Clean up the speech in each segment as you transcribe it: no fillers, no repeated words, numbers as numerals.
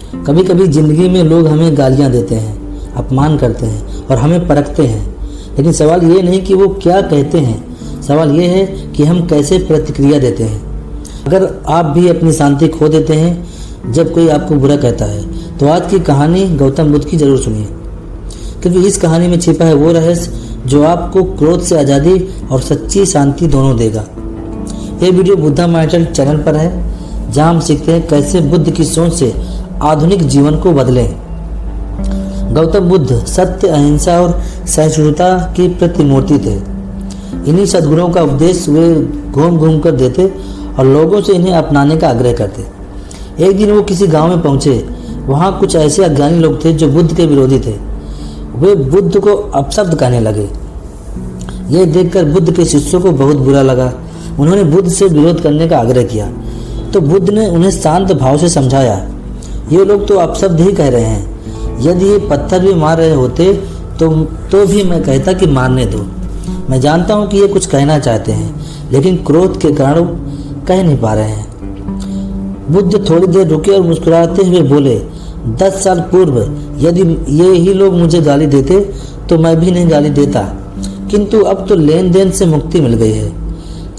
कभी कभी ज़िंदगी में लोग हमें गालियाँ देते हैं, अपमान करते हैं और हमें परखते हैं, लेकिन सवाल ये नहीं कि वो क्या कहते हैं, सवाल ये है कि हम कैसे प्रतिक्रिया देते हैं। अगर आप भी अपनी शांति खो देते हैं जब कोई आपको बुरा कहता है तो आज की कहानी गौतम बुद्ध की ज़रूर सुनिए, क्योंकि इस कहानी में छिपा है वो रहस्य जो आपको क्रोध से आज़ादी और सच्ची शांति दोनों देगा। ये वीडियो बुद्धा माइंडसेट चैनल पर है, जहां हम सीखते हैं कैसे बुद्ध की सोच से आधुनिक जीवन को बदलें। गौतम बुद्ध सत्य, अहिंसा और सहिष्णुता की प्रतिमूर्ति थे। इन्हीं सद्गुणों का उपदेश वे घूम घूम कर देते और लोगों से इन्हें अपनाने का आग्रह करते। एक दिन वो किसी गांव में पहुंचे। वहां कुछ ऐसे अज्ञानी लोग थे जो बुद्ध के विरोधी थे। वे बुद्ध को अपशब्द कहने लगे। यह देखकर बुद्ध के शिष्यों को बहुत बुरा लगा। उन्होंने बुद्ध से विरोध करने का आग्रह किया तो बुद्ध ने उन्हें शांत भाव से समझाया, ये लोग तो अपशब्द ही कह रहे हैं। यदि ये पत्थर भी मार रहे होते तो भी मैं कहता कि मारने दो। मैं जानता हूँ कि ये कुछ कहना चाहते हैं, लेकिन क्रोध के कारण कह नहीं पा रहे हैं। बुद्ध थोड़ी देर रुके और मुस्कुराते हुए बोले, 10 साल पूर्व यदि ये ही लोग मुझे गाली देते तो मैं भी नहीं गाली देता, किंतु अब तो लेन देन से मुक्ति मिल गई है।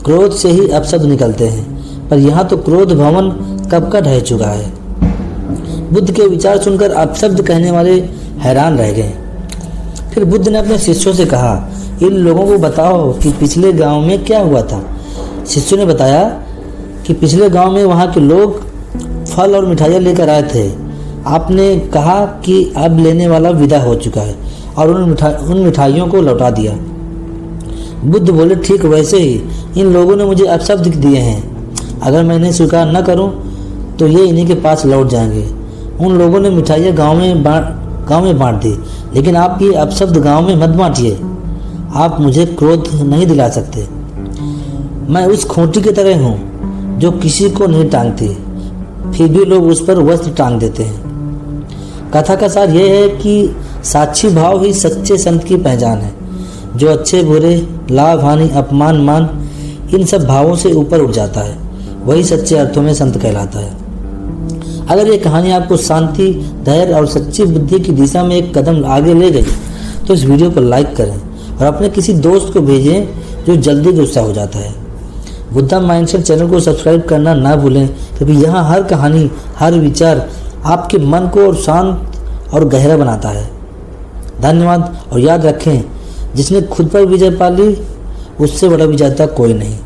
क्रोध से ही अपशब्द निकलते हैं, पर यहाँ तो क्रोध भवन कब का ढह चुका है। बुद्ध के विचार सुनकर अपशब्द कहने वाले हैरान रह गए। फिर बुद्ध ने अपने शिष्यों से कहा, इन लोगों को बताओ कि पिछले गांव में क्या हुआ था। शिष्यों ने बताया कि पिछले गांव में वहाँ के लोग फल और मिठाइयाँ लेकर आए थे। आपने कहा कि अब लेने वाला विदा हो चुका है और उन मिठाइयों को लौटा दिया। बुद्ध बोले, ठीक वैसे ही इन लोगों ने मुझे अपशब्द दिए हैं। अगर मैं इन्हें स्वीकार न करूं तो ये इन्हीं के पास लौट जाएंगे। उन लोगों ने मिठाइयाँ गांव में बांट दी, लेकिन आप ये अपशब्द गांव में मत बांटिए। आप मुझे क्रोध नहीं दिला सकते। मैं उस खूंटी की तरह हूँ जो किसी को नहीं टांगती, फिर भी लोग उस पर वस्त्र टांग देते हैं। कथा का सार यह है कि साक्षी भाव ही सच्चे संत की पहचान है, जो अच्छे बुरे, लाभ हानि, अपमान मान इन सब भावों से ऊपर उठ जाता है, वही सच्चे अर्थों में संत कहलाता है। अगर ये कहानी आपको शांति, धैर्य और सच्ची बुद्धि की दिशा में एक कदम आगे ले गई तो इस वीडियो को लाइक करें और अपने किसी दोस्त को भेजें जो जल्दी गुस्सा हो जाता है। बुद्धा माइंडसेट चैनल को सब्सक्राइब करना ना भूलें, क्योंकि यहाँ हर कहानी, हर विचार आपके मन को और शांत और गहरा बनाता है। धन्यवाद और याद रखें, जिसने खुद पर विजय पा ली उससे बड़ा विजेता कोई नहीं।